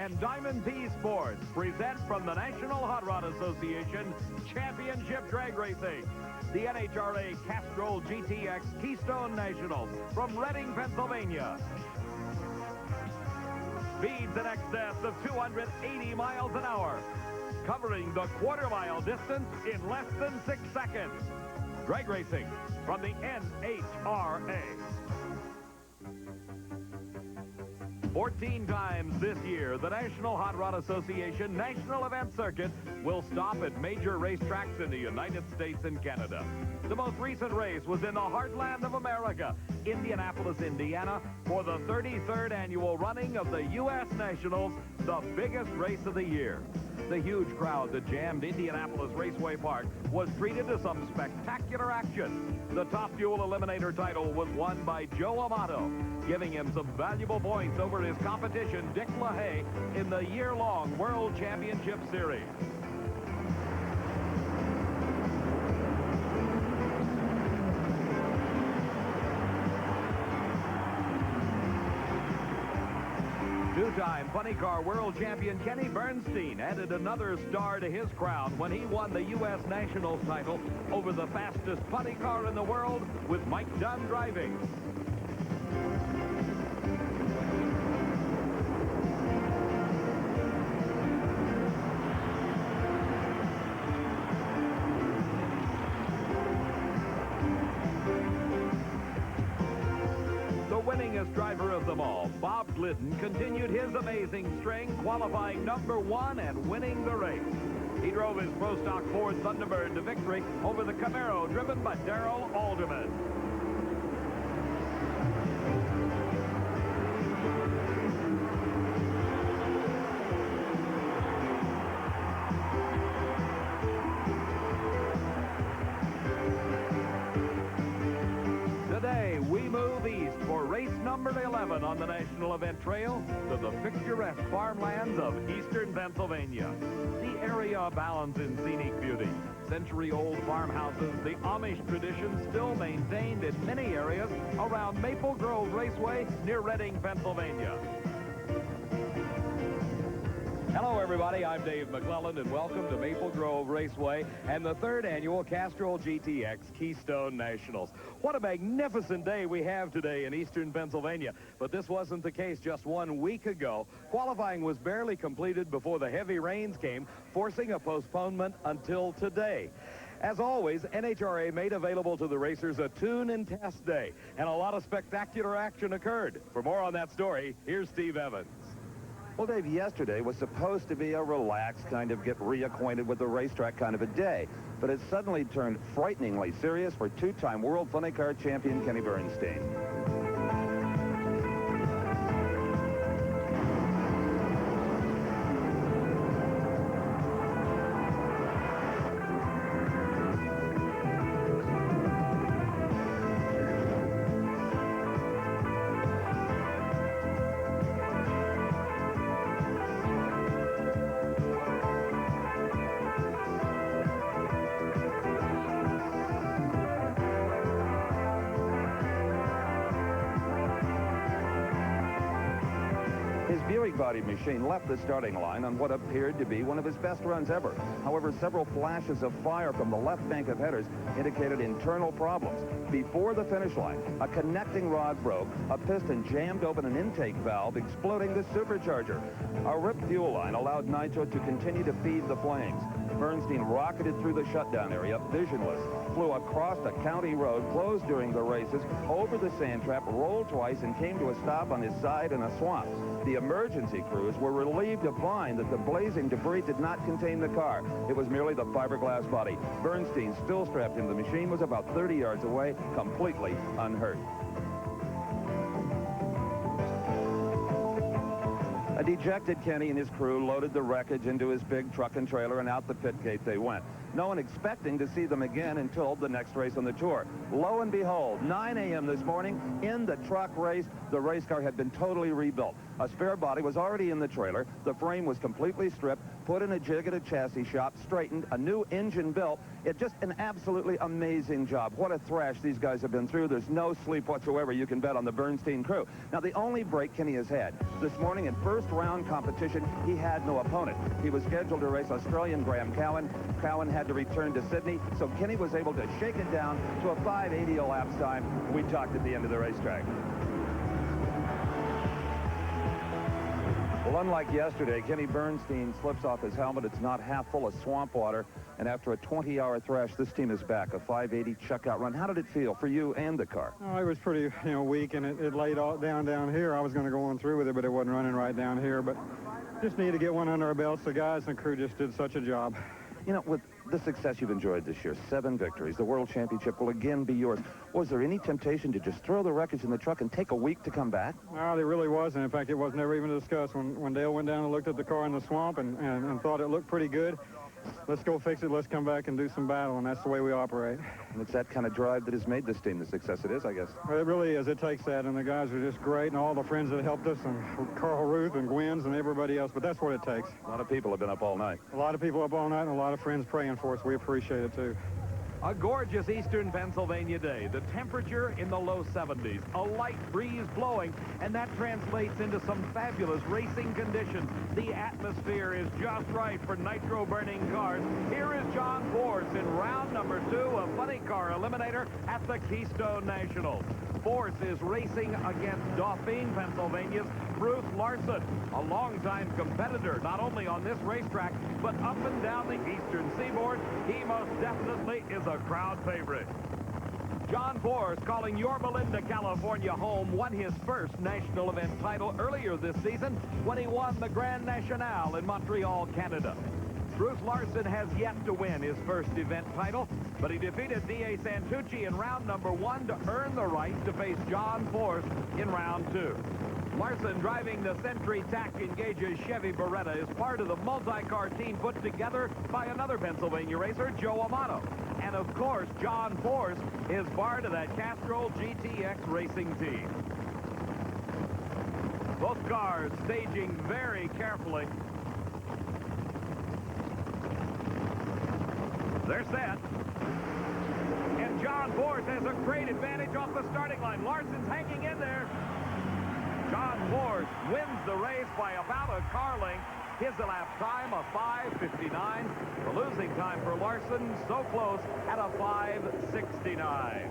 and Diamond P Sports present from the National Hot Rod Association Championship Drag Racing. The NHRA Castrol GTX Keystone Nationals from Reading, Pennsylvania. Speeds in excess of 280 miles an hour, covering the quarter-mile distance in less than 6 seconds. Drag racing from the NHRA. 14 times this year, the National Hot Rod Association National Event Circuit will stop at major racetracks in the United States and Canada. The most recent race was in the heartland of America, Indianapolis, Indiana, for the 33rd annual running of the U.S. Nationals, the biggest race of the year. The huge crowd that jammed Indianapolis Raceway Park was treated to some spectacular action. The Top Fuel Eliminator title was won by Joe Amato, giving him some valuable points over his competition, Dick LaHaye, in the year-long World Championship Series. Two-time funny car world champion Kenny Bernstein added another star to his crown when he won the U.S. Nationals title over the fastest funny car in the world with Mike Dunn driving. Winningest driver of them all, Bob Glidden, continued his amazing string, qualifying #1 and winning the race. He drove his Pro Stock Ford Thunderbird to victory over the Camaro driven by Darrell Alderman. Today, we move east for race number 11 on the National Event Trail to the picturesque farmlands of eastern Pennsylvania. The area abounds in scenic beauty. Century-old farmhouses, the Amish tradition still maintained in many areas around Maple Grove Raceway near Reading, Pennsylvania. Hello, everybody. I'm Dave McClelland, and welcome to Maple Grove Raceway and the 3rd annual Castrol GTX Keystone Nationals. What a magnificent day we have today in eastern Pennsylvania. But this wasn't the case just 1 week ago. Qualifying was barely completed before the heavy rains came, forcing a postponement until today. As always, NHRA made available to the racers a tune and test day, and a lot of spectacular action occurred. For more on that story, here's Steve Evans. Well, Dave, yesterday was supposed to be a relaxed kind of get reacquainted with the racetrack kind of a day, but it suddenly turned frighteningly serious for two-time world funny car champion Kenny Bernstein. His Buick body machine left the starting line on what appeared to be one of his best runs ever. However, several flashes of fire from the left bank of headers indicated internal problems. Before the finish line, a connecting rod broke, a piston jammed open an intake valve, exploding the supercharger. A ripped fuel line allowed nitro to continue to feed the flames. Bernstein rocketed through the shutdown area, visionless, flew across a county road closed during the races, over the sand trap, rolled twice, and came to a stop on his side in a swamp. The emergency crews were relieved to find that the blazing debris did not contain the car. It was merely the fiberglass body. Bernstein, still strapped in the machine, was about 30 yards away, completely unhurt. A dejected Kenny and his crew loaded the wreckage into his big truck and trailer, and out the pit gate they went. no one expecting to see them again until the next race on the tour. Lo and behold, 9 a.m. this morning, in the truck race, the race car had been totally rebuilt. A spare body was already in the trailer. The frame was completely stripped, put in a jig at a chassis shop, straightened, a new engine built. It's just an absolutely amazing job. What a thrash these guys have been through. There's no sleep whatsoever, you can bet, on the Bernstein crew. Now, the only break Kenny has had this morning in first round competition, he had no opponent. He was scheduled to race Australian Graham Cowan. Cowan had to return to Sydney, so Kenny was able to shake it down to a 5:80 elapsed time. We talked at the end of the racetrack. Well, unlike yesterday, Kenny Bernstein slips off his helmet. It's not half full of swamp water. And after a 20-hour thrash, this team is back. A 5:80 chuck-out run. How did it feel for you and the car? Oh, it was pretty, weak, and it laid all down here. I was going to go on through with it, but it wasn't running right down here. But just need to get one under our belts. The guys and the crew just did such a job. With the success you've enjoyed this year, 7 victories, the World Championship will again be yours. Was there any temptation to just throw the wreckage in the truck and take a week to come back? No, there really wasn't. In fact, it was never even discussed. When Dale went down and looked at the car in the swamp and thought it looked pretty good, let's go fix it, let's come back and do some battle, and that's the way we operate. And it's that kind of drive that has made this team the success it is, I guess. Well, it really is. It takes that, and the guys are just great, and all the friends that helped us, and Carl Ruth and Gwyn's and everybody else, but that's what it takes. A lot of people have been up all night. A lot of people up all night, and a lot of friends praying for us. We appreciate it, too. A gorgeous eastern Pennsylvania day. The temperature in the low 70s. A light breeze blowing, and that translates into some fabulous racing conditions. The atmosphere is just right for nitro-burning cars. Here is John Force in round number 2 of Funny Car Eliminator at the Keystone Nationals. Force is racing against Dauphine, Pennsylvania's Bruce Larson, a longtime competitor, not only on this racetrack, but up and down the eastern seaboard. He most definitely is a crowd favorite. John Force, calling Yorba Linda, California home, won his first national event title earlier this season when he won the Grand National in Montreal, Canada. Bruce Larson has yet to win his first event title, but he defeated D.A. Santucci in round number 1 to earn the right to face John Force in round 2. Larson, driving the Century TAC Engage's Chevy Beretta, is part of the multi-car team put together by another Pennsylvania racer, Joe Amato. And of course, John Force is part of that Castrol GTX racing team. Both cars staging very carefully. They're set. And John Force has a great advantage off the starting line. Larson's hanging in there. John Force wins the race by about a car length. His elapsed time, a 5:59. The losing time for Larson, so close, at a 5:69.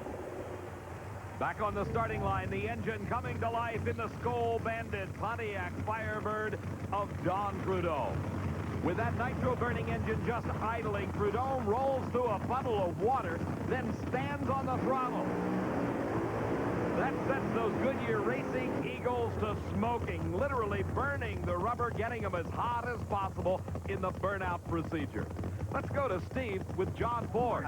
Back on the starting line, the engine coming to life in the Skoal Bandit Pontiac Firebird of Don Prudhomme. With that nitro-burning engine just idling, Prudhomme rolls through a puddle of water, then stands on the throttle. That sets those Goodyear Racing Eagles to smoking, literally burning the rubber, getting them as hot as possible in the burnout procedure. Let's go to Steve with John Force.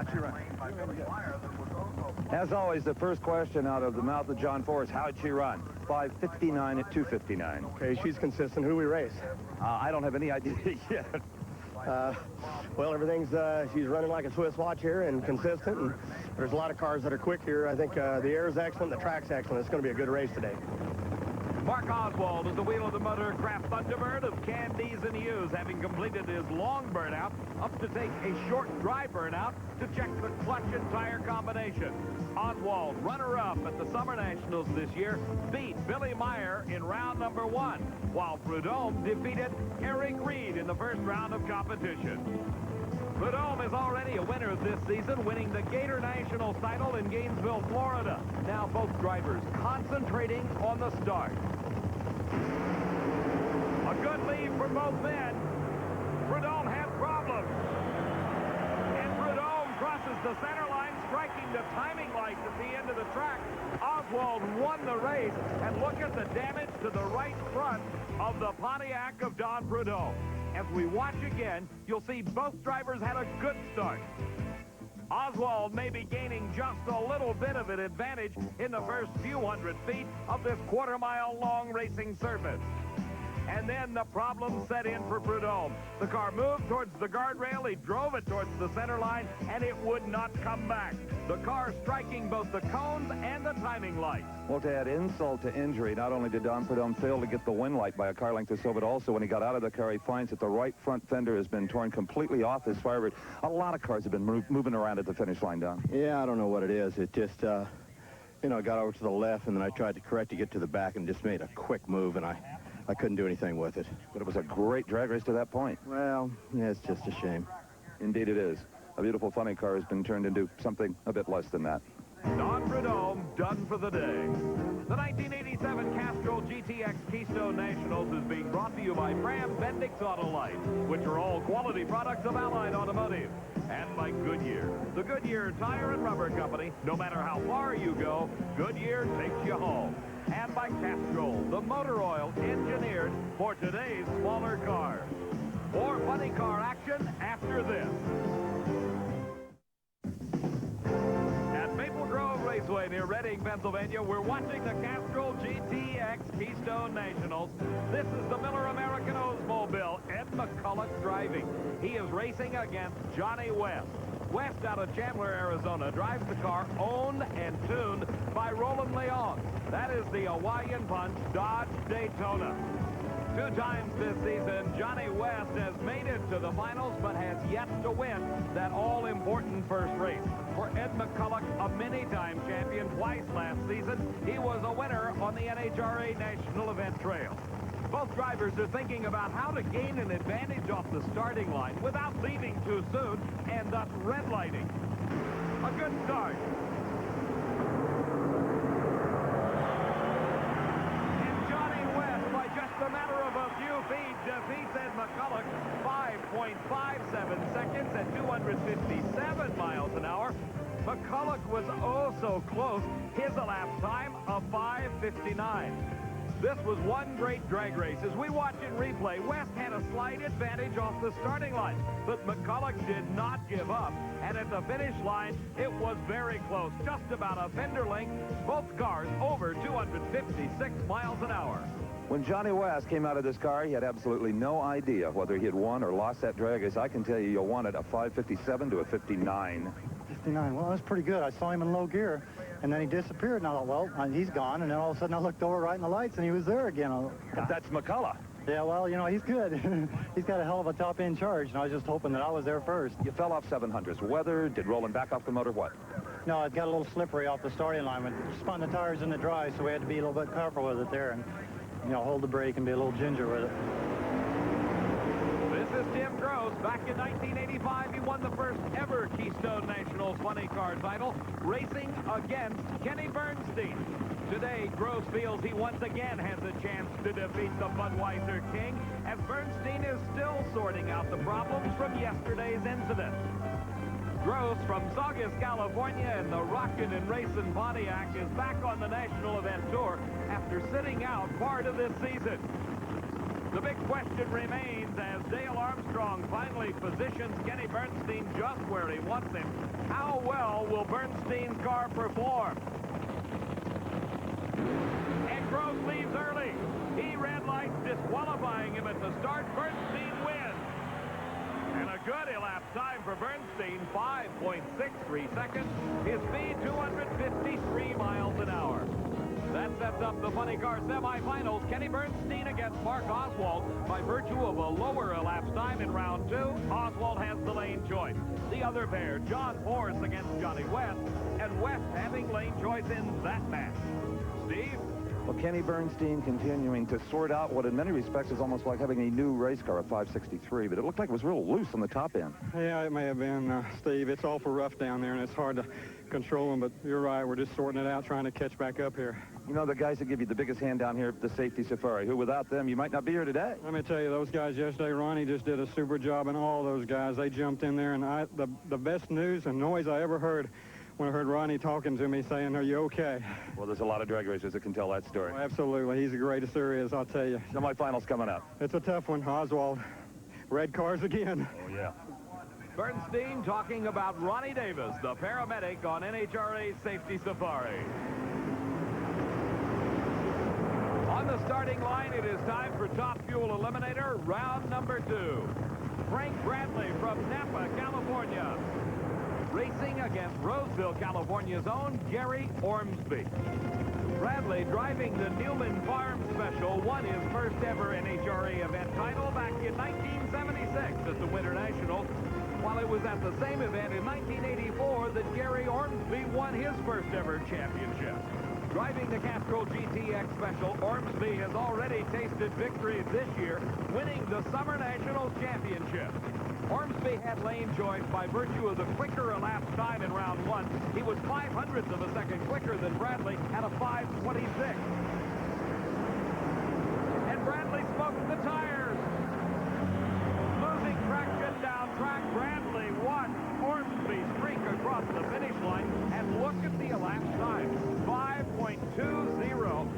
As always, the first question out of the mouth of John Force, how'd she run? 5:59 at 2:59. Okay, she's consistent. Who we race? I don't have any idea yet. Well, everything's, she's running like a Swiss watch here and consistent. And there's a lot of cars that are quick here. I think the air's excellent, the track's excellent. It's going to be a good race today. Mark Oswald is the wheel of the Motorcraft Thunderbird of Candies and Hughes, having completed his long burnout, up to take a short dry burnout to check the clutch and tire combination. Oswald, runner-up at the Summer Nationals this year, beat Billy Meyer in round number 1, while Prudhomme defeated Eric Reed in the first round of competition. Prudhomme is already a winner this season, winning the Gator Nationals title in Gainesville, Florida. Now both drivers concentrating on the start. A good lead for both men. Prudhomme had problems. And Prudhomme crosses the center line, striking the timing lights at the end of the track. Oswald won the race, and look at the damage to the right front of the Pontiac of Don Prudhomme. As we watch again, you'll see both drivers had a good start. Oswald may be gaining just a little bit of an advantage in the first few hundred feet of this quarter-mile long racing surface. And then the problem set in for Prudhomme. The car moved towards the guardrail, he drove it towards the center line, and it would not come back. The car striking both the cones and the timing lights. Well, to add insult to injury, not only did Don Prudhomme fail to get the wind light by a car length or so, but also when he got out of the car, he finds that the right front fender has been torn completely off his firebird. A lot of cars have been moving around at the finish line, Don. Yeah, I don't know what it is. It just, you know, got over to the left, and then I tried to correct to get to the back and just made a quick move, and I couldn't do anything with it. But it was a great drag race to that point. Well, yeah, it's just a shame. Indeed it is. A beautiful, funny car has been turned into something a bit less than that. Don Prudhomme done for the day. The 1987 Castrol GTX Keystone Nationals is being brought to you by Fram Bendix Autolite, which are all quality products of Allied Automotive. And by Goodyear, the Goodyear Tire and Rubber Company. No matter how far you go, Goodyear takes you home. And by Castrol, the motor oil engineered for today's smaller cars. More funny car action after this. Raceway near Reading, Pennsylvania, we're watching the Castrol GTX Keystone Nationals. This is the Miller American Oldsmobile, Ed McCulloch driving. He is racing against Johnny West. West out of Chandler, Arizona, drives the car owned and tuned by Roland Leon. That is the Hawaiian Punch Dodge Daytona. 2 times this season, Johnny West has made it to the finals, but has yet to win that all-important first race. For Ed McCulloch, a many-time champion twice last season, he was a winner on the NHRA National Event Trail. Both drivers are thinking about how to gain an advantage off the starting line without leaving too soon and thus red-lighting. A good start. A matter of a few feet defeats Ed McCulloch 5.57 seconds at 257 miles an hour. McCulloch was oh so close. His elapsed time of 5:59. This was one great drag race. As we watch in replay, West had a slight advantage off the starting line, but McCulloch did not give up. And at the finish line, it was very close, just about a fender length. Both cars over 256 miles an hour. When Johnny West came out of this car, he had absolutely no idea whether he had won or lost that drag race. I can tell you, you'll want it a 5:57 to a 59. 59. Well, that's pretty good. I saw him in low gear, and then he disappeared, and I thought, well, he's gone. And then all of a sudden, I looked over right in the lights, and he was there again. But that's McCulloch. Yeah, well, you know, he's good. He's got a hell of a top-end charge, and I was just hoping that I was there first. You fell off 700s. Weather, did Roland back off the motor, what? No, it got a little slippery off the starting line. We spun the tires in the dry, so we had to be a little bit careful with it there. And you know, hold the brake and be a little ginger with it. This is Tim Gross. Back in 1985, he won the first ever Keystone Nationals funny car title, racing against Kenny Bernstein. Today, Gross feels he once again has a chance to defeat the Budweiser King, as Bernstein is still sorting out the problems from yesterday's incident. Gross from Saugus, California, and the Rockin' and Racin' Pontiac is back on the National Event Tour after sitting out part of this season. The big question remains as Dale Armstrong finally positions Kenny Bernstein just where he wants him. How well will Bernstein's car perform? And Gross leaves early. He red lights, disqualifying him at the start. Bernstein wins. And a good elapsed time for Bernstein, 5.63 seconds. His speed, 253 miles an hour. That sets up the funny car semifinals. Kenny Bernstein against Mark Oswald. By virtue of a lower elapsed time in round 2, Oswald has the lane choice. The other pair, John Force against Johnny West, and West having lane choice in that match. Steve? Well, Kenny Bernstein continuing to sort out what in many respects is almost like having a new race car at 563, but it looked like it was real loose on the top end. Yeah, it may have been, Steve. It's awful rough down there, and it's hard to control them, but you're right. We're just sorting it out, trying to catch back up here. You know, the guys that give you the biggest hand down here at the Safety Safari, who without them, you might not be here today. Let me tell you, those guys yesterday, Ronnie just did a super job, and all those guys, they jumped in there, and the best news and noise I ever heard when I heard Ronnie talking to me saying, are you okay? Well, there's a lot of drag racers that can tell that story. Oh, absolutely. He's the greatest there is, I'll tell you. Semifinals coming up. It's a tough one, Oswald. Red cars again. Oh, yeah. Bernstein talking about Ronnie Davis, the paramedic on NHRA's Safety Safari. On the starting line, it is time for Top Fuel Eliminator, round number 2. Frank Bradley from Napa, California, racing against Roseville, California's own Gary Ormsby. Bradley, driving the Newman Farm Special, won his first ever NHRA event title back in 1976 at the Winter Nationals, while it was at the same event in 1984 that Gary Ormsby won his first ever championship. Driving the Castrol GTX Special, Ormsby has already tasted victories this year, winning the Summer Nationals Championship. Ormsby had lane choice by virtue of the quicker elapsed time in round 1. He was 0.05 of a second quicker than Bradley at a 5:26. And Bradley smoked the tires. Losing traction down track, Bradley won Ormsby's streak across the finish line. And look at the elapsed time. 5.20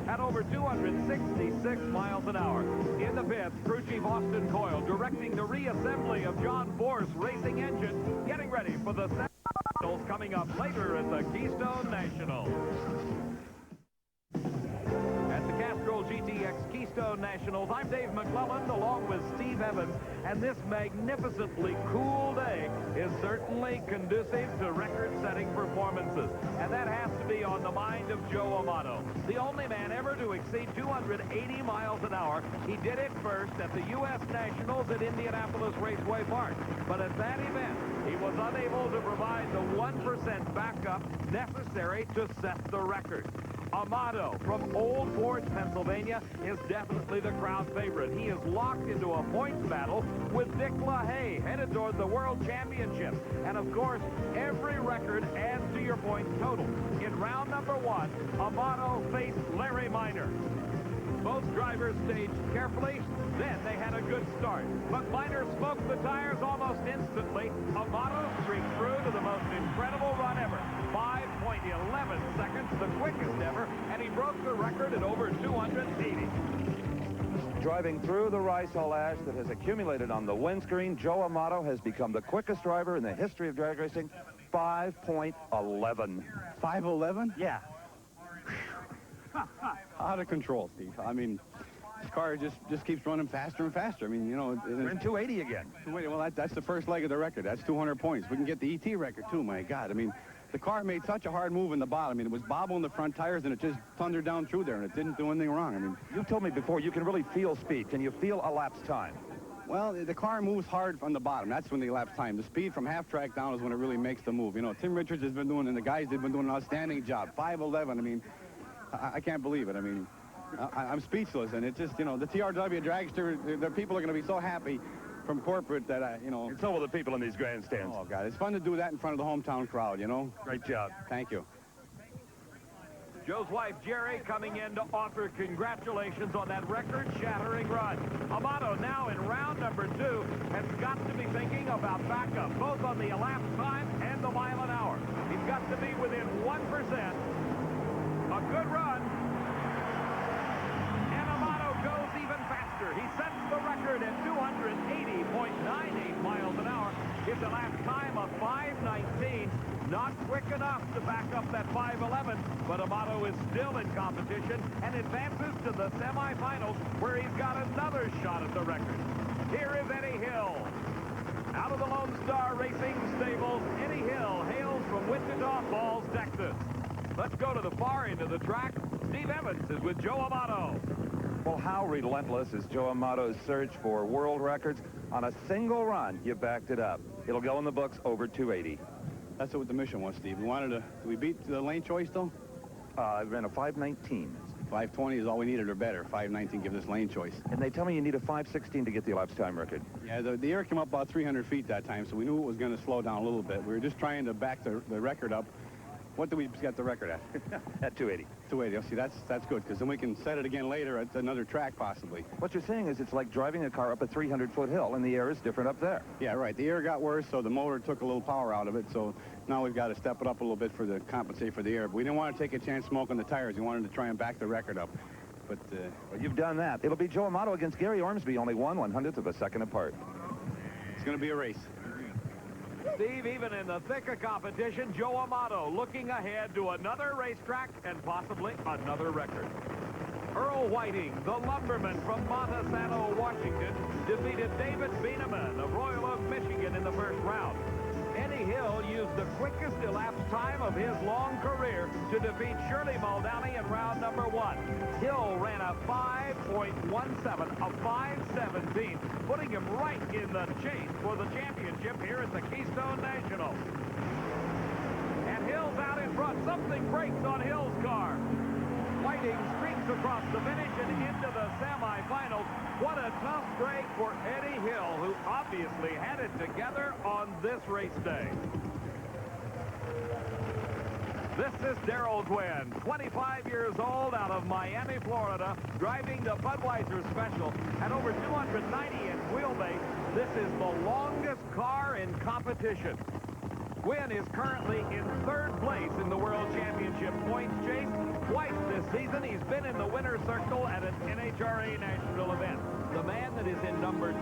at over 266 miles an hour. In the pits, crew chief Austin Coyle directing the reassembly of John Force racing engine, getting ready for the Nationals coming up later at the Keystone Nationals. At the Castrol GTX Keystone Nationals, I'm Dave McClelland along with Steve Evans, and this magnificently cool day is certainly conducive to record-setting performances, and that has to be on the mind of Joe Amato, the only man ever to exceed 280 miles an hour. He did it first at the U.S. Nationals at Indianapolis Raceway Park, but at that event, he was unable to provide the 1% backup necessary to set the record. Amato from Old Forge, Pennsylvania, is definitely the crowd favorite. He is locked into a points battle with Dick LaHaye, headed toward the World Championship. And of course, every record adds to your points total. In round number 1, Amato faced Larry Minor. Both drivers staged carefully, then they had a good start. But Minor smoked the tires almost instantly. Amato streaked through to the most incredible run ever. 5.11 seconds, the quickest ever, and he broke the record at over 280. Driving through the Ricehall ash that has accumulated on the windscreen, Joe Amato has become the quickest driver in the history of drag racing. 5.11. 5:11? Yeah. Out of control, Steve. I mean, this car just keeps running faster and faster. I mean, you know... We're in 280 again. Well, that's the first leg of the record. That's 200 points. We can get the ET record, too, my God. I mean, the car made such a hard move in the bottom. I mean, it was bobbling the front tires, and it just thundered down through there, and it didn't do anything wrong. I mean... You told me before you can really feel speed. Can you feel elapsed time? Well, the car moves hard from the bottom. That's when the elapsed time. The speed from half track down is when it really makes the move. You know, Tim Richards has been doing, and the guys have been doing an outstanding job. 5:11, I mean... I can't believe it. I mean, I'm speechless, and it's just, you know, the TRW dragster, the people are going to be so happy from corporate that, you know... And so will the people in these grandstands. Oh, God, it's fun to do that in front of the hometown crowd, you know? Great job. Thank you. Joe's wife, Jerry, coming in to offer congratulations on that record-shattering run. Amato, now in round number 2, has got to be thinking about backup, both on the elapsed time and the mile an hour. He's got to be within 1%. A good run. And Amato goes even faster. He sets the record at 280.98 miles an hour. His elapsed time of 5:19. Not quick enough to back up that 5:11, but Amato is still in competition and advances to the semifinals, where he's got another shot at the record. Here is Eddie Hill. Out of the Lone Star Racing Stables, Eddie Hill hails from Wichita Falls, Texas. Let's go to the far end of the track. Steve Evans is with Joe Amato. Well, how relentless is Joe Amato's search for world records? On a single run, you backed it up. It'll go in the books over 280. That's what the mission was, Steve. We wanted to... Did we beat the lane choice, though? I ran a 5:19. 5:20 is all we needed or better. 5:19 gives us lane choice. And they tell me you need a 5:16 to get the elapsed time record. Yeah, the air came up about 300 feet that time, so we knew it was going to slow down a little bit. We were just trying to back the record up. What do we get the record at? At 280. 280. See, that's good, because then we can set it again later at another track, possibly. What you're saying is it's like driving a car up a 300-foot hill, and the air is different up there. Yeah, right. The air got worse, so the motor took a little power out of it, so now we've got to step it up a little bit to compensate for the air. But we didn't want to take a chance smoking the tires. We wanted to try and back the record up. But well, you've done that. It'll be Joe Amato against Gary Ormsby, only 1/100th of a second apart. It's going to be a race. Steve, even in the thick of competition, Joe Amato looking ahead to another racetrack and possibly another record. Earl Whiting, the lumberman from Monticello, Washington, defeated David Bieneman of Royal Oak, Michigan in the first round. Eddie Hill used the quickest elapsed time of his long career to defeat Shirley Muldowney in round number 1. Hill ran a 5.17, a 5.17, putting him right in the chase for the championship here at the Keystone National. And Hill's out in front. Something breaks on Hill's car. Whiting streaks across the finish and into the semifinals. What a tough break for Eddie Hill, who obviously had it together on this race day. This is Darrell Gwynn, 25 years old, out of Miami, Florida, driving the Budweiser Special at over 290-inch wheelbase. This is the longest car in competition. Gwynn is currently in 3rd place in the World Championship points chase. Twice this season, he's been in the winner's circle at an NHRA national event. The man that is in number 2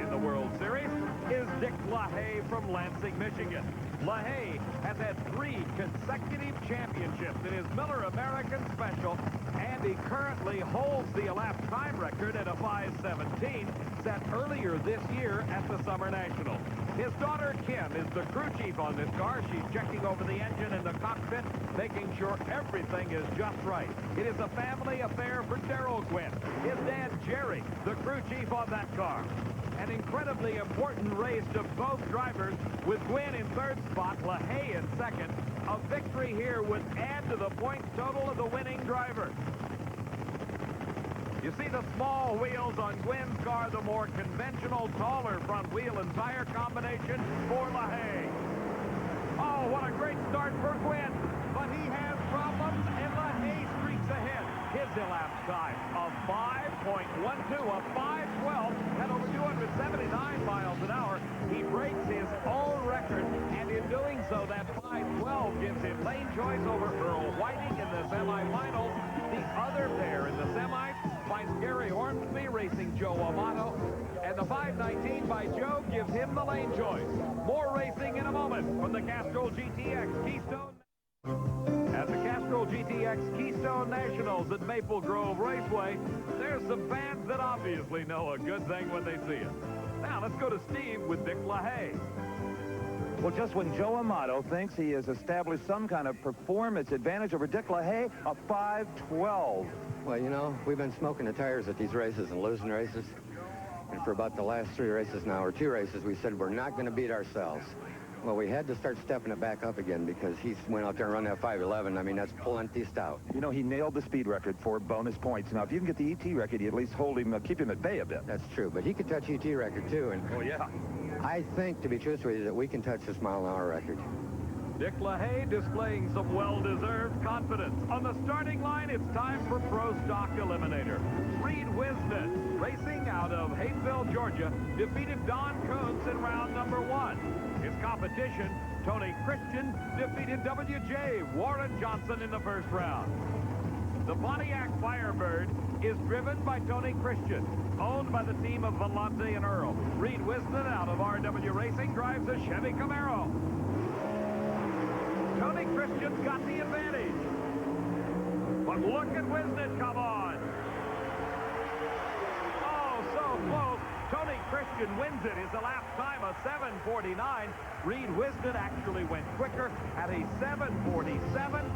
in the World Series is Dick LaHaye from Lansing, Michigan. LaHaye has had 3 consecutive championships in his Miller American Special, and he currently holds the elapsed time record at a 5.17 set earlier this year at the Summer National. His daughter, Kim, is the crew chief on this car. She's checking over the engine and the cockpit, making sure everything is just right. It is a family affair for Darrell Gwynn. His dad, Jerry, the crew chief on that car. An incredibly important race to both drivers, with Gwynn in 3rd spot, LaHaye in 2nd. A victory here would add to the points total of the winning driver. You see the small wheels on Gwynn's car, the more conventional, taller front wheel and tire combination for LaHaye. Oh, what a great start for Gwynn, but he has problems, and LaHaye streaks ahead. His elapsed time of 5.12, a 5.12 at over 279 miles an hour. He breaks his own record, and in doing so, that 5.12 gives him lane choice over Earl Whiting in the semifinals. The other pair in the semis finds Gary Ormsby racing Joe Amato, and the 5.19 by Joe gives him the lane choice. More racing in a moment from the Castrol GTX Keystone. At the Castrol GTX Keystone Nationals at Maple Grove Raceway, there's some fans that obviously know a good thing when they see it. Now, let's go to Steve with Dick LaHaye. Well, just when Joe Amato thinks he has established some kind of performance advantage over Dick LaHaye, a 5.12. Well, you know, we've been smoking the tires at these races and losing races. And for about the last 3 races now, or 2 races, we said we're not going to beat ourselves. Well, we had to start stepping it back up again because he went out there and run that 5.11. I mean, that's plenty stout. You know, he nailed the speed record for bonus points. Now, if you can get the ET record, you at least hold him, keep him at bay a bit. That's true, but he could touch ET record, too. And oh, yeah. I think, to be truthful with you, that we can touch this mile-an-hour record. Dick LaHaye displaying some well-deserved confidence. On the starting line, it's time for Pro Stock Eliminator. Reed Winston, racing out of Hayesville, Georgia, defeated Don Koontz in round number 1. His competition, Tony Christian, defeated W.J. Warren Johnson in the first round. The Pontiac Firebird is driven by Tony Christian, owned by the team of Vellante and Earl. Reed Winston out of RW Racing drives a Chevy Camaro. Tony Christian's got the advantage. But look at Winston come on. Oh, so close. Tony Christian wins it. His elapsed time of 7:49. Reed Winston actually went quicker at a 7:47.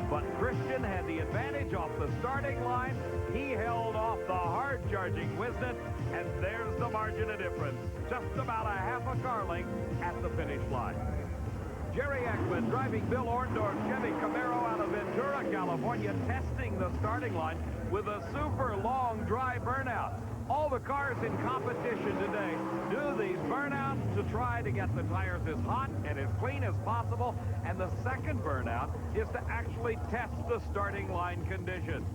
But Christian had the advantage off the starting line. He held off the hard-charging Winston, and there's the margin of difference. Just about a half a car length at the finish line. Jerry Ekman driving Bill Orndorff's Chevy Camaro out of Ventura, California, testing the starting line with a super long dry burnout. All the cars in competition today do these burnouts to try to get the tires as hot and as clean as possible, and the second burnout is to actually test the starting line conditions.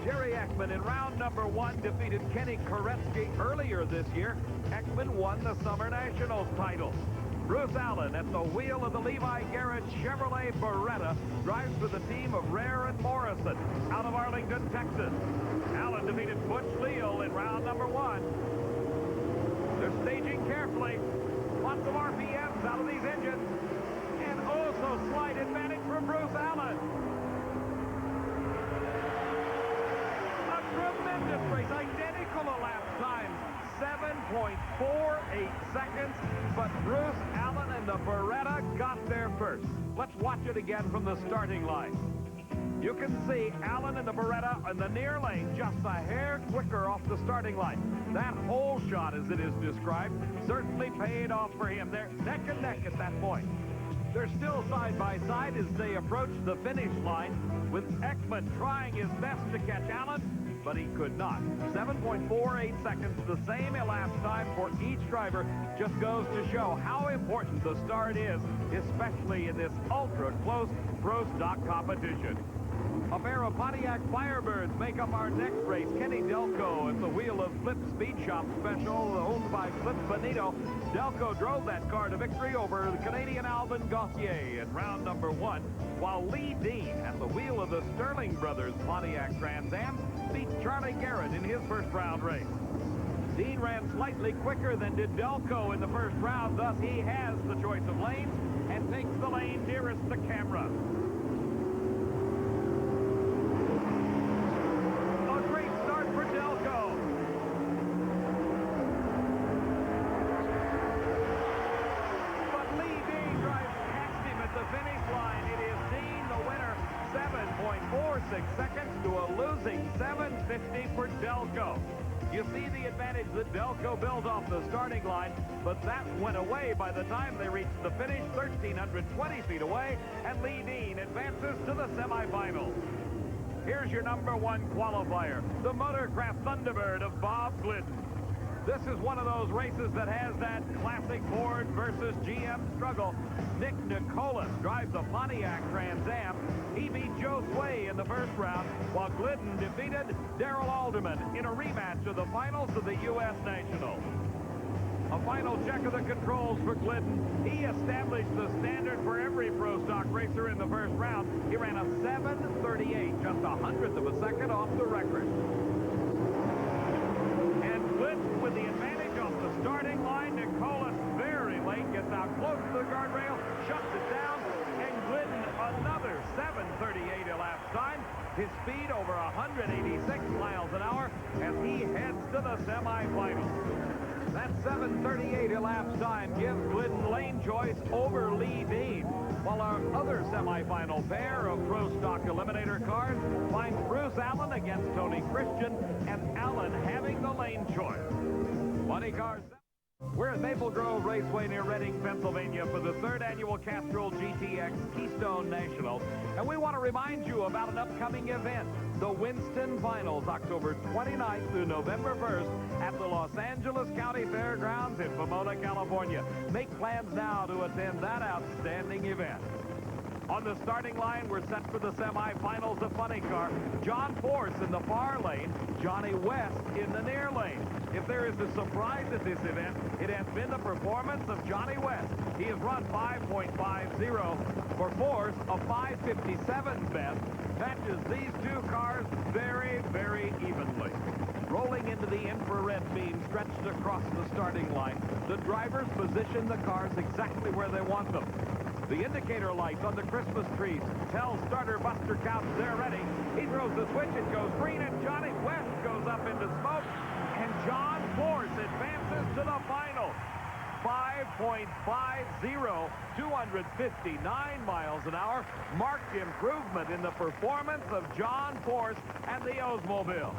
Jerry Ekman in round number 1 defeated Kenny Koretsky earlier this year. Ekman won the Summer Nationals title. Bruce Allen at the wheel of the Levi Garrett Chevrolet Beretta drives for the team of Rare and Morrison out of Arlington, Texas. Allen defeated Butch Leal in round number 1. They're staging carefully. Lots of RPMs out of these engines. And oh, so slight advantage for Bruce Allen. 7.48 seconds, but Bruce Allen and the Beretta got there first. Let's watch it again from the starting line. You can see Allen and the Beretta in the near lane just a hair quicker off the starting line. That whole shot, as it is described, certainly paid off for him. They're neck and neck at that point. They're still side by side as they approach the finish line, with Ekman trying his best to catch Allen, but he could not. 7.48 seconds, the same elapsed time for each driver, just goes to show how important the start is, especially in this ultra-close pro stock competition. A pair of Pontiac Firebirds make up our next race. Kenny Delco at the wheel of Flip Speed Shop Special, owned by Flip Benito. Delco drove that car to victory over the Canadian Alvin Gauthier in round number 1, while Lee Dean at the wheel of the Sterling Brothers Pontiac Trans Am beat Charlie Garrett in his first round race. Dean ran slightly quicker than did Delco in the first round, thus he has the choice of lanes and takes the lane nearest the camera. Seconds to a losing 7:50 for Delco. You see the advantage that Delco built off the starting line, but that went away by the time they reached the finish, 1,320 feet away, and Lee Dean advances to the semifinals. Here's your number 1 qualifier, the Motorcraft Thunderbird of Bob Glidden. This is one of those races that has that classic Ford versus GM struggle. Nick Nicolas drives the Pontiac Trans Am. He beat Joe Sway in the first round, while Glidden defeated Darrell Alderman in a rematch of the finals of the U.S. National. A final check of the controls for Glidden. He established the standard for every pro stock racer in the first round. He ran a 7:38, just a hundredth of a second off the record. Glidden with the advantage off the starting line. Nicolas very late gets out close to the guardrail, shuts it down, and Glidden another 7:38 elapsed time. His speed over 186 miles an hour as he heads to the semifinals. That 7:38 elapsed time gives Glidden lane choice over Lee Dean, while our other semifinal pair of pro stock eliminator cars finds Bruce Allen against Tony Christian, and Allen having the lane choice. 20 cars. We're at Maple Grove Raceway near Reading, Pennsylvania for the 3rd annual Castrol GTX Keystone National. And we want to remind you about an upcoming event, the Winston Finals, October 29th through November 1st at the Los Angeles County Fairgrounds in Pomona, California. Make plans now to attend that outstanding event. On the starting line, we're set for the semifinals of Funny Car. John Force in the far lane, Johnny West in the near lane. If there is a surprise at this event, it has been the performance of Johnny West. He has run 5.50 for Force, a 5:57 best. Matches these two cars very, very evenly. Rolling into the infrared beam stretched across the starting line, the drivers position the cars exactly where they want them. The indicator lights on the Christmas trees tell starter Buster Couch they're ready. He throws the switch, it goes green, and Johnny West goes up into smoke, and John Force advances to the final. 5.50, 259 miles an hour. Marked improvement in the performance of John Force and the Oldsmobile.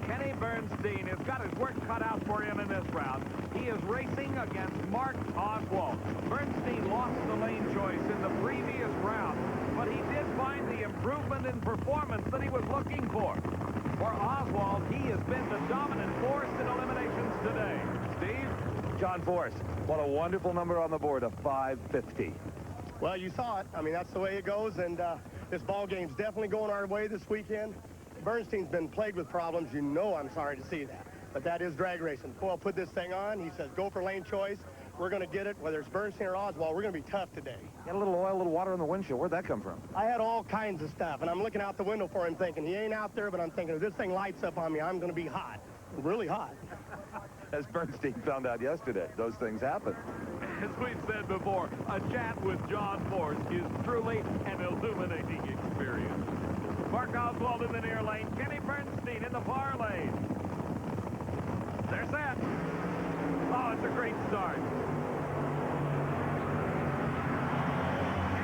Kenny Bernstein has got his work cut out for him in this round. He is racing against Mark Oswald. Bernstein lost the lane choice in the previous round, but he did find the improvement in performance that he was looking for. For Oswald, he has been the dominant force in eliminations today. Steve? John Force, what a wonderful number on the board, a 5:50. Well, you saw it. I mean, that's the way it goes, and this ball game's definitely going our way this weekend. Bernstein's been plagued with problems. You know I'm sorry to see that. But that is drag racing. Coyle put this thing on. He says, go for lane choice. We're going to get it. Whether it's Bernstein or Oswald, we're going to be tough today. Got a little oil, a little water in the windshield. Where'd that come from? I had all kinds of stuff, and I'm looking out the window for him thinking, he ain't out there, but I'm thinking, if this thing lights up on me, I'm going to be hot. Really hot. As Bernstein found out yesterday, those things happen. As we've said before, a chat with John Force is truly an illuminating experience. Mark Oswald in the near lane, Kenny Bernstein in the far lane. They're set. a great start. And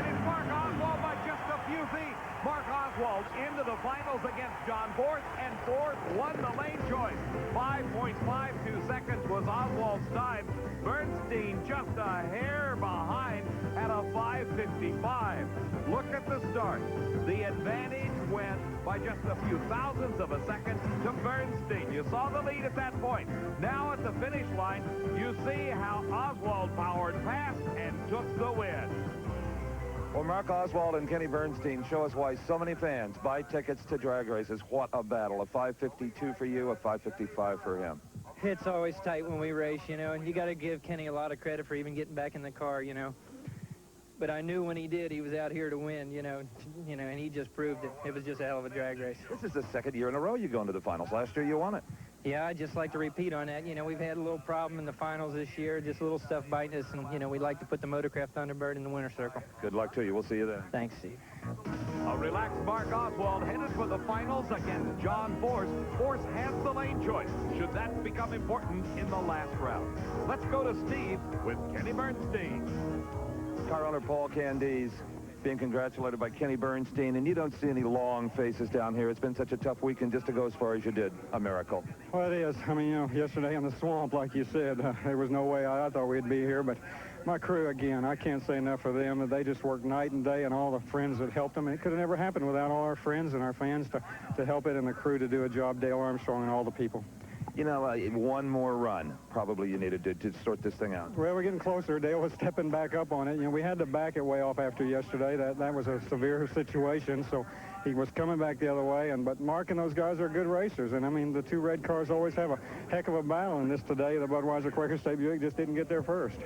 it's Mark Oswald by just a few feet. Mark Oswald into the finals against John Force, and Force won the lane choice. 5.52 seconds was Oswald's time. Bernstein just a hair behind at a 5:55. Look at the start. The advantage went by just a few thousandths of a second to Bernstein. You saw the lead at that point. Now at the finish line, you see how Oswald powered past and took the win. Well, Mark Oswald and Kenny Bernstein show us why so many fans buy tickets to drag races. What a battle. A 5:52 for you, a 5:55 for him. It's always tight when we race, you know, and you got to give Kenny a lot of credit for even getting back in the car, you know. But I knew when he did, he was out here to win, you know, and he just proved it. It was just a hell of a drag race. This is the second year in a row you go into the finals. Last year you won it. Yeah, I'd just like to repeat on that. You know, we've had a little problem in the finals this year, just a little stuff biting us, and, you know, we'd like to put the Motorcraft Thunderbird in the winner's circle. Good luck to you. We'll see you then. Thanks, Steve. A relaxed Mark Oswald headed for the finals against John Force. Force has the lane choice, should that become important in the last round. Let's go to Steve with Kenny Bernstein. Car owner Paul Candies being congratulated by Kenny Bernstein, and you don't see any long faces down here. It's been such a tough weekend just to go as far as you did. A miracle. Well, it is. I mean, you know, yesterday in the swamp, like you said, there was no way I thought we'd be here, but my crew, again, I can't say enough for them. They just worked night and day, and all the friends that helped them. And it could have never happened without all our friends and our fans to help it, and the crew to do a job, Dale Armstrong and all the people. You know, one more run probably you needed to sort this thing out. Well, we're getting closer. Dale was stepping back up on it. You know, we had to back it way off after yesterday. That was a severe situation, so he was coming back the other way. But Mark and those guys are good racers, and I mean, the two red cars always have a heck of a battle in this today. The Budweiser Quaker State Buick just didn't get there first.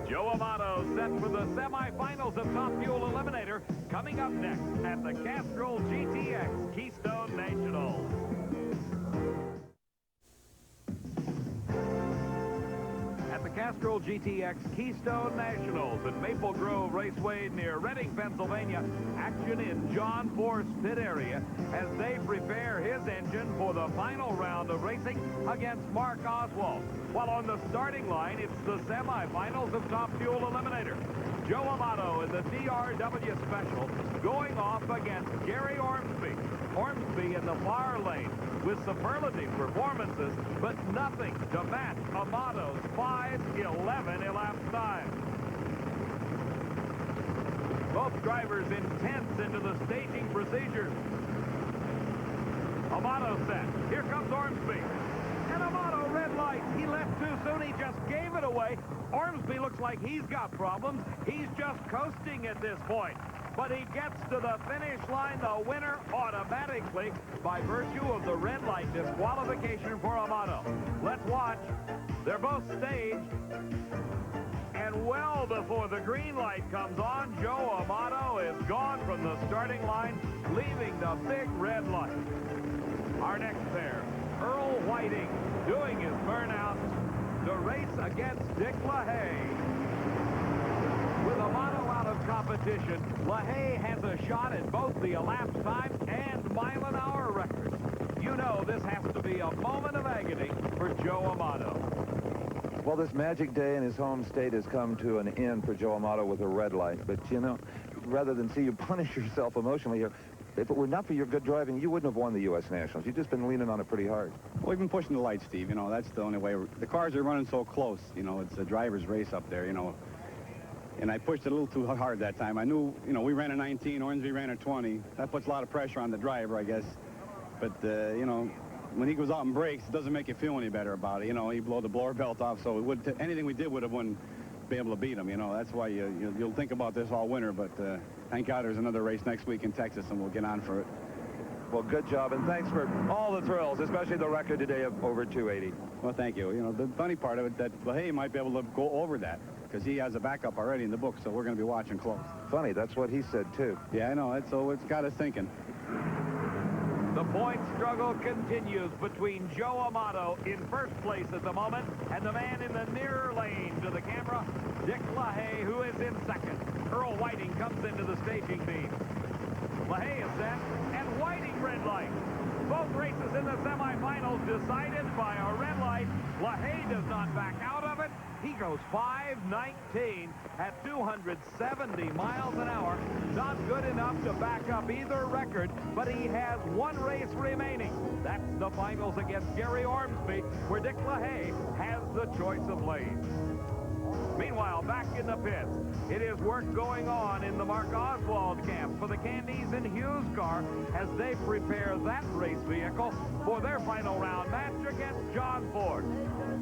Joe Amato set for the semifinals of Top Fuel Eliminator, coming up next at the Castrol GTX Keystone Nationals. At the Castrol GTX Keystone Nationals at Maple Grove Raceway near Reading, Pennsylvania, action in John Force pit area as they prepare his engine for the final round of racing against Mark Oswald. While on the starting line, it's the semifinals of Top Fuel Eliminator. Joe Amato in the DRW Special going off against Gary Ormsby. Ormsby in the far lane with superlative performances, but nothing to match Amato's 5:11 elapsed time. Both drivers intense into the staging procedures. Amato set. Here comes Ormsby. And Amato red light. He left too soon. He just gave it away. Ormsby looks like he's got problems. He's just coasting at this point. But he gets to the finish line, the winner automatically by virtue of the red light disqualification for Amato. Let's watch. They're both staged. And well before the green light comes on, Joe Amato is gone from the starting line, leaving the big red light. Our next pair, Earl Whiting, doing his burnout to race against Dick LaHaye. With Amato out of competition, LaHaye has a shot at both the elapsed time and mile-an-hour records. You know this has to be a moment of agony for Joe Amato. Well, this magic day in his home state has come to an end for Joe Amato with a red light. But, you know, rather than see you punish yourself emotionally here, if it were not for your good driving, you wouldn't have won the U.S. Nationals. You've just been leaning on it pretty hard. We've been pushing the lights, Steve. You know, that's the only way. The cars are running so close. You know, it's a driver's race up there, you know. And I pushed it a little too hard that time. I knew, you know, we ran a 19, Ormsby ran a 20. That puts a lot of pressure on the driver, I guess. But, you know, when he goes out and brakes, it doesn't make you feel any better about it. You know, he blew the blower belt off, so it would anything we did would have wouldn't be able to beat him. You know, that's why you'll think about this all winter. But thank God there's another race next week in Texas, and we'll get on for it. Well, good job, and thanks for all the thrills, especially the record today of over 280. Well, thank you. You know, the funny part of it, that LaHaye might be able to go over that, because he has a backup already in the book, so we're going to be watching close. Funny, that's what he said, too. Yeah, I know. So it's got us thinking. The point struggle continues between Joe Amato in first place at the moment and the man in the nearer lane to the camera, Dick LaHaye, who is in second. Earl Whiting comes into the staging beam. LaHaye is set, and Whiting red light. Both races in the semifinals decided by a red light. LaHaye does not back out of it. He goes 5:19 at 270 miles an hour. Not good enough to back up either record, but he has one race remaining. That's the finals against Gary Ormsby, where Dick LaHaye has the choice of lanes. Meanwhile, back in the pits, it is work going on in the Mark Oswald camp for the Candies and Hughes car as they prepare that race vehicle for their final round match against John Ford.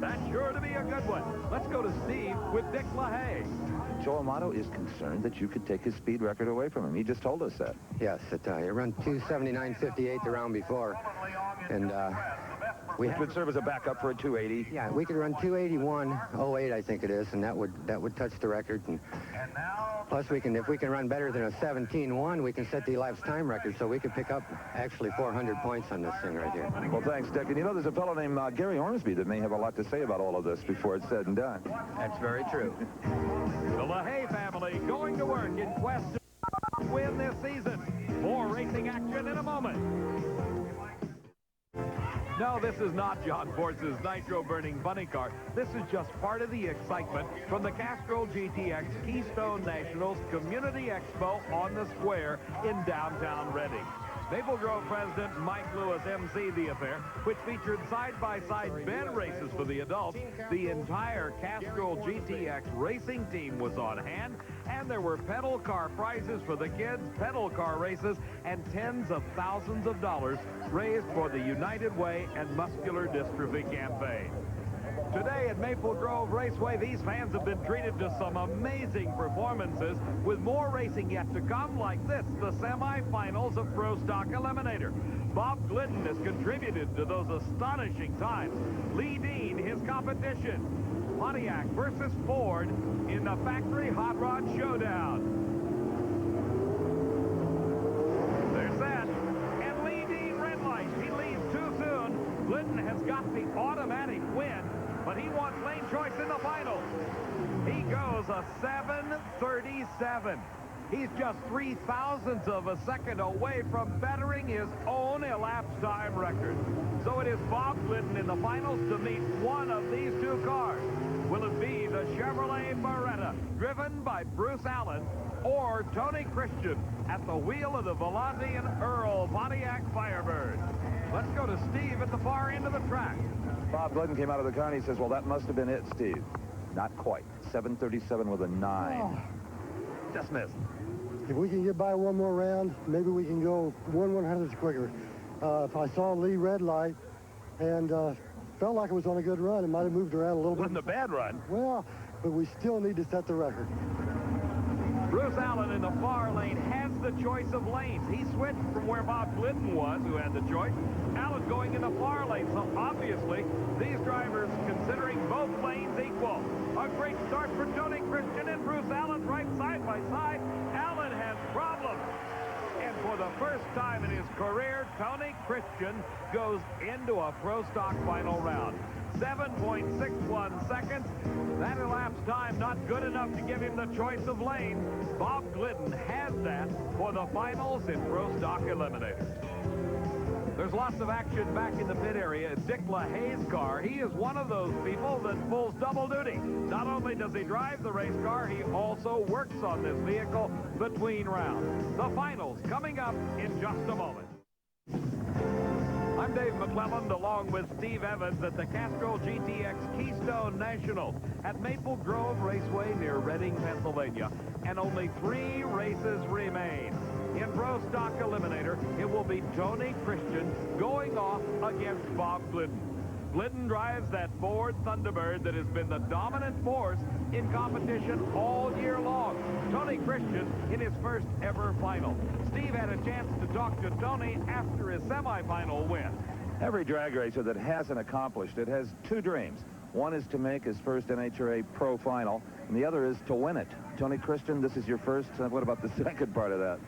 That's sure to be a good one. Let's go to Steve with Dick LaHaye. Joe Amato is concerned that you could take his speed record away from him. He just told us that. Yes, it ran 279.58 the round before, and Which would serve as a backup for a 280. Yeah, we could run 281.08, I think it is, and that would touch the record. And plus, if we can run better than a 17.1, we can set the elapsed time record, so we could pick up actually 400 points on this thing right here. Well, thanks, Dick. And you know, there's a fellow named Gary Ormsby that may have a lot to say about all of this before it's said and done. That's very true. The LaHaye family going to work in quest to win this season. More racing action in a moment. No, this is not John Ford's nitro-burning bunny car. This is just part of the excitement from the Castrol GTX Keystone Nationals Community Expo on the Square in downtown Reading. Maple Grove President Mike Lewis emceed the affair, which featured side-by-side bed races for the adults. The entire Castrol GTX racing team was on hand, and there were pedal car prizes for the kids, pedal car races, and tens of thousands of dollars raised for the United Way and Muscular Dystrophy campaign. Today at Maple Grove Raceway, these fans have been treated to some amazing performances with more racing yet to come, like this, the semifinals of Pro Stock Eliminator. Bob Glidden has contributed to those astonishing times. Lee Dean, his competition. Pontiac versus Ford in the factory hot rod showdown. They're set. And Lee Dean red light. He leaves too soon. Glidden has got the automatic win, but he wants lane choice in the final. He goes a 7:37. He's just 0.03 of a second away from bettering his own elapsed time record. So it is Bob Glidden in the finals to meet one of these two cars. Will it be the Chevrolet Beretta, driven by Bruce Allen, or Tony Christian at the wheel of the Volante and Earl Pontiac Firebird? Let's go to Steve at the far end of the track. Bob Glidden came out of the car and he says, well, that must have been it, Steve. Not quite. 7:37 with a 9. Oh. Just missed. If we can get by one more round, maybe we can go 1/100th quicker. If I saw Lee red light and felt like it was on a good run, it might have moved around a little bit. Wasn't a bad run. Well, but we still need to set the record. Bruce Allen in the far lane has the choice of lanes. He switched from where Bob Glidden was, who had the choice. Allen going in the far lane, so obviously these drivers considering both lanes equal. A great start for Tony Christian and Bruce Allen right side by side. Allen has problems. And for the first time in his career, Tony Christian goes into a Pro Stock final round. 7.61 seconds. That elapsed time not good enough to give him the choice of lane. Bob Glidden has that for the finals in Pro Stock Eliminator. There's lots of action back in the pit area. Dick LaHaye's car. He is one of those people that pulls double duty. Not only does he drive the race car, he also works on this vehicle between rounds. The finals coming up in just a moment. I'm Dave McClelland along with Steve Evans at the Castrol GTX Keystone Nationals at Maple Grove Raceway near Reading, Pennsylvania. And only 3 races remain. In Pro Stock Eliminator, it will be Tony Christian going off against Bob Glidden. Glidden drives that Ford Thunderbird that has been the dominant force in competition all year long. Tony Christian in his first ever final. Steve had a chance to talk to Tony after his semifinal win. Every drag racer that hasn't accomplished it has 2 dreams. One is to make his first NHRA Pro Final, and the other is to win it. Tony Christian, this is your first. What about the second part of that?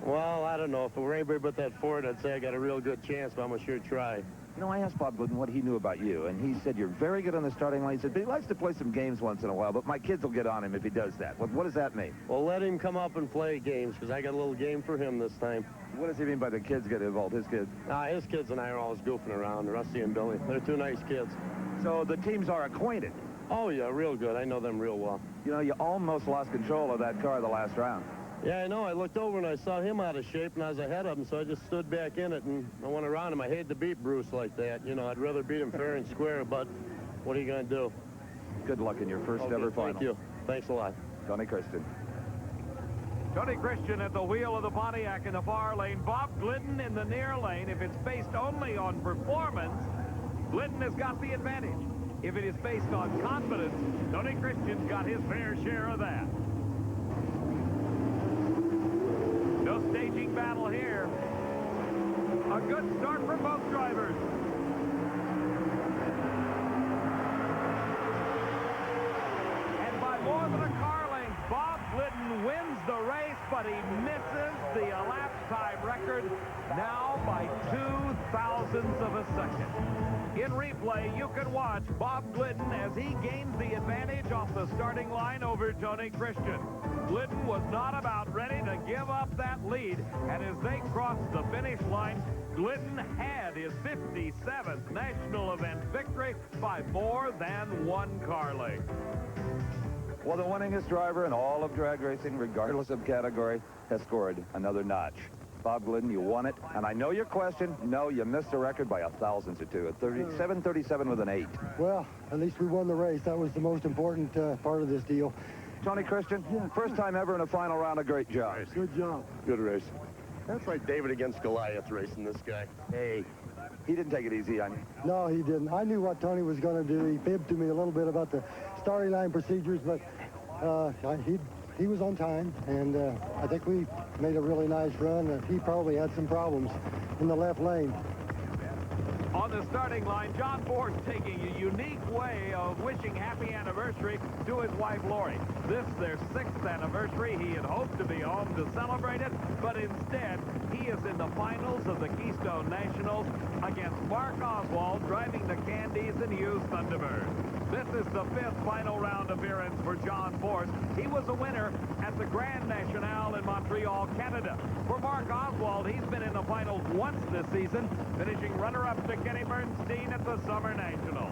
Well, I don't know. If it were anybody but that Ford, I'd say I got a real good chance, but I'm going to sure try. You know, I asked Bob Glidden what he knew about you, and he said you're very good on the starting line. He said, but he likes to play some games once in a while, but my kids will get on him if he does that. What does that mean? Well, let him come up and play games, because I got a little game for him this time. What does he mean by the kids get involved, his kids? His kids and I are always goofing around, Rusty and Billy. They're two nice kids. So the teams are acquainted. Oh, yeah, real good. I know them real well. You know, you almost lost control of that car the last round. Yeah, I know. I looked over and I saw him out of shape, and I was ahead of him, so I just stood back in it, and I went around him. I hate to beat Bruce like that. You know, I'd rather beat him fair and square, but what are you going to do? Good luck in your first ever final. Thank you. Thanks a lot. Tony Christian. Tony Christian at the wheel of the Pontiac in the far lane. Bob Glidden in the near lane. If it's based only on performance, Glidden has got the advantage. If it is based on confidence, Tony Christian's got his fair share of that. No staging battle here. A good start for both drivers. And by more than a car length, Bob Glidden wins the race, but he misses the elapsed time record now by 0.02 of a second. In replay, you can watch Bob Glidden as he gains the advantage off the starting line over Tony Christian. Glidden was not about ready to give up that lead, and as they crossed the finish line, Glidden had his 57th national event victory by more than one car length. Well, the winningest driver in all of drag racing, regardless of category, has scored another notch. Bob Glidden, you won it. And I know your question. No, you missed the record by 1,000 to 2 at 7:37 with an 8. Well, at least we won the race. That was the most important part of this deal. Tony Christian, first time ever in a final round. A great job. Good job. Good race. That's like David against Goliath racing this guy. Hey, he didn't take it easy on you. No, he didn't. I knew what Tony was going to do. He fibbed to me a little bit about the starting line procedures, but he was on time, and I think we made a really nice run. He probably had some problems in the left lane. On the starting line, John Ford taking a unique way of wishing happy anniversary to his wife, Lori. This is their 6th anniversary. He had hoped to be home to celebrate it, but instead, he is in the finals of the Keystone Nationals against Mark Oswald, driving the Candies and Hughes Thunderbird. This is the 5th final round appearance for John Force. He was a winner at the Grand National in Montreal, Canada. For Mark Oswald, he's been in the finals once this season, finishing runner-up to Kenny Bernstein at the Summer National.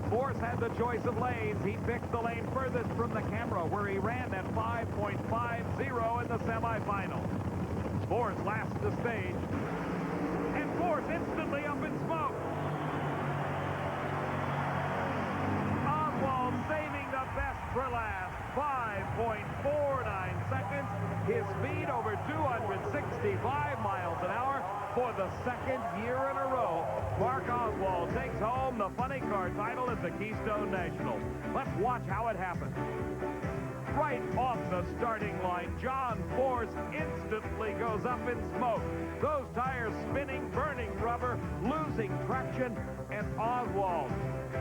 Force had the choice of lanes. He picked the lane furthest from the camera, where he ran at 5.50 in the semifinals. Force laps the stage, and Force instantly up in smoke. Oswald saving the best for last, 5.49 seconds. His speed over 265 miles an hour for the 2nd year in a row. Mark Oswald takes home the funny car title at the Keystone Nationals. Let's watch how it happens. Right off the starting line, John Force instantly goes up in smoke. Those tires spinning, burning rubber, losing traction, and Oswald,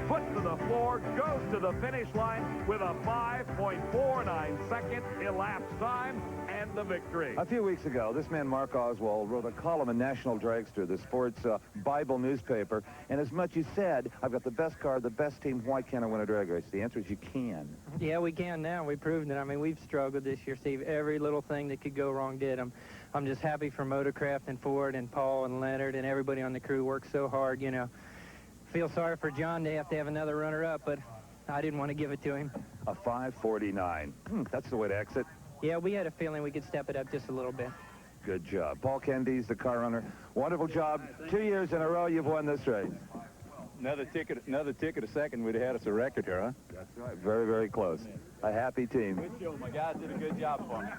foot to the floor, goes to the finish line with a 5.49 second elapsed time and the victory. A few weeks ago, this man, Mark Oswald, wrote a column in National Dragster, the sports Bible newspaper, and as much as said, I've got the best car, the best team, why can't I win a drag race? The answer is you can. Yeah, we can now. We proved it. I mean, we've struggled this year, Steve. Every little thing that could go wrong did. I'm just happy for Motorcraft and Ford and Paul and Leonard and everybody on the crew worked so hard, you know. Feel sorry for John to have another runner-up, but I didn't want to give it to him. A 5.49. That's the way to exit. Yeah, we had a feeling we could step it up just a little bit. Good job. Paul Candies, the car runner. Wonderful job. 2 years in a row you've won this race. Another ticket a second, we'd have had us a record here, huh? That's right. Very, very close. A happy team. Good show. My guys did a good job for me.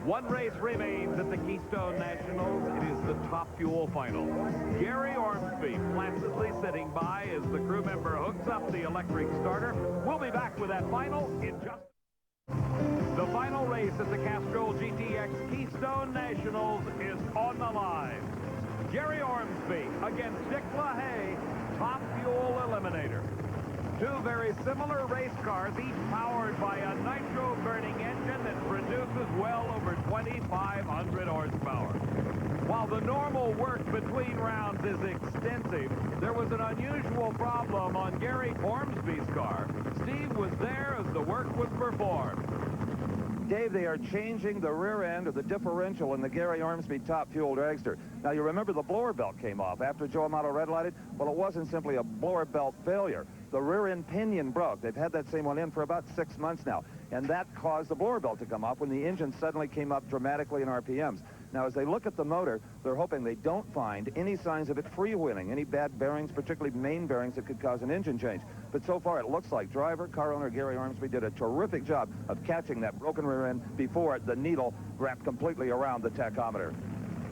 One race remains at the Keystone Nationals. It is the Top Fuel Final. Gary Ormsby placidly sitting by as the crew member hooks up the electric starter. We'll be back with that final in just... The final race at the Castrol GTX Keystone Nationals is on the line. Jerry Ormsby against Dick LaHaye, Top Fuel Eliminator. Two very similar race cars, each powered by a nitro-burning engine that produces well over 2,500 horsepower. While the normal work between rounds is extensive, there was an unusual problem on Gary Ormsby's car. Steve was there as the work was performed. Dave, they are changing the rear end of the differential in the Gary Ormsby top fuel dragster. Now, you remember the blower belt came off after Joe Amato red-lighted? Well, it wasn't simply a blower belt failure. The rear end pinion broke. They've had that same one in for about 6 months now, and that caused the blower belt to come off when the engine suddenly came up dramatically in RPMs. Now, as they look at the motor, they're hoping they don't find any signs of it freewheeling, any bad bearings, particularly main bearings that could cause an engine change. But so far, it looks like driver, car owner Gary Ormsby did a terrific job of catching that broken rear end before the needle wrapped completely around the tachometer.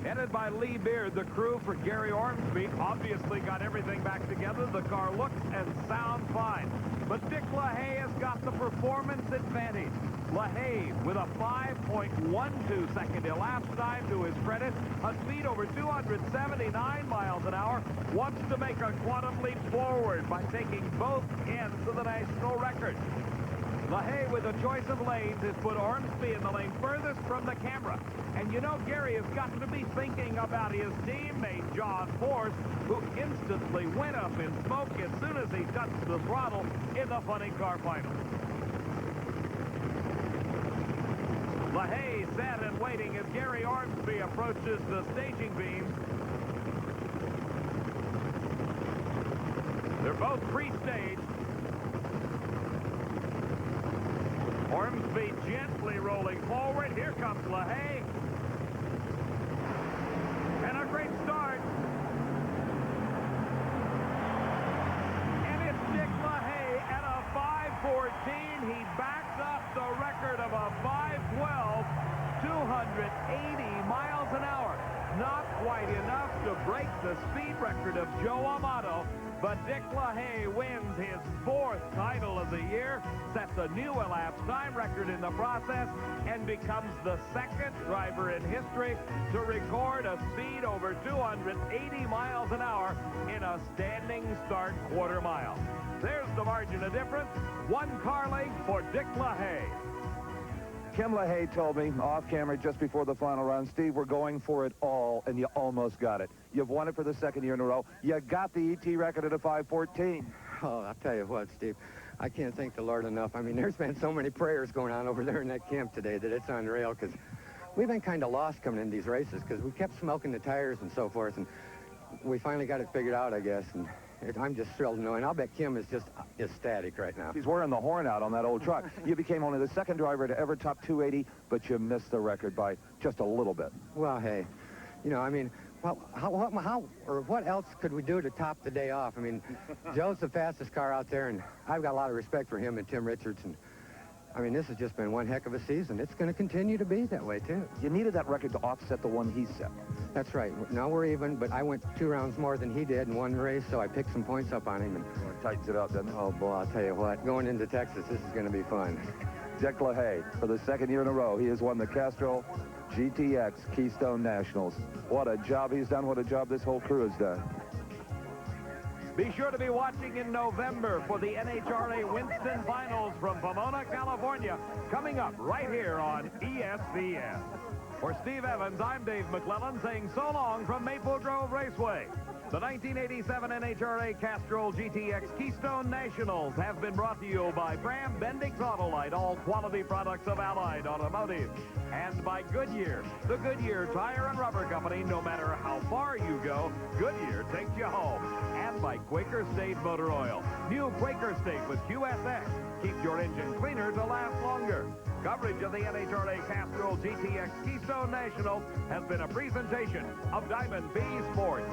Headed by Lee Beard, the crew for Gary Ormsby obviously got everything back together. The car looks and sounds fine. But Dick LaHaye has got the performance advantage. LaHaye, with a 5.12 second elapsed time to his credit, a speed over 279 miles an hour, wants to make a quantum leap forward by taking both ends of the national record. LaHaye, with a choice of lanes, has put Ormsby in the lane furthest from the camera. And you know Gary has got to be thinking about his teammate, John Force, who instantly went up in smoke as soon as he touched the throttle in the funny car final. LaHaye sat and waiting as Gary Ormsby approaches the staging beams. They're both pre-staged. Ormsby gently rolling forward. Here comes LaHaye. And a great start. And it's Dick LaHaye at a 5:14. He backed up the record of a 5:12, 280 miles an hour. Not quite enough to break the speed record of Joe Amato, but Dick LaHaye wins his 4th title of the year, sets a new elapsed time record in the process, and becomes the 2nd driver in history to record a speed over 280 miles an hour in a standing start quarter mile. There's the margin of difference. 1 car length for Dick LaHaye. Kim LaHaye told me off camera just before the final run, Steve, we're going for it all, and you almost got it. You've won it for the 2nd year in a row. You got the ET record at a 5:14. Oh, I'll tell you what, Steve. I can't thank the Lord enough. I mean, there's been so many prayers going on over there in that camp today that it's unreal, because we've been kind of lost coming into these races because we kept smoking the tires and so forth, and we finally got it figured out, I guess, and I'm just thrilled to know, and I'll bet Kim is just ecstatic right now. He's wearing the horn out on that old truck. You became only the 2nd driver to ever top 280, but you missed the record by just a little bit. Well, hey, you know, I mean, well, what else could we do to top the day off? I mean, Joe's the fastest car out there, and I've got a lot of respect for him and Tim Richardson. I mean, this has just been one heck of a season. It's going to continue to be that way, too. You needed that record to offset the one he set. That's right. Now we're even, but I went 2 rounds more than he did in one race, so I picked some points up on him. And it tightens it up, doesn't it? Oh, boy, I'll tell you what. Going into Texas, this is going to be fun. Dick LaHaye, for the 2nd year in a row, he has won the Castrol GTX Keystone Nationals. What a job he's done. What a job this whole crew has done. Be sure to be watching in November for the NHRA Winston Finals from Pomona, California, coming up right here on ESPN. For Steve Evans, I'm Dave McClellan saying so long from Maple Grove Raceway. The 1987 NHRA Castrol GTX Keystone Nationals have been brought to you by Graham Bendix Autolite, all quality products of Allied Automotive, and by Goodyear, the Goodyear Tire and Rubber Company. No matter how far you go, Goodyear takes you home. And by Quaker State Motor Oil. New Quaker State with QSX keeps your engine cleaner to last longer. Coverage of the NHRA Castrol GTX Keystone National has been a presentation of Diamond B Sports.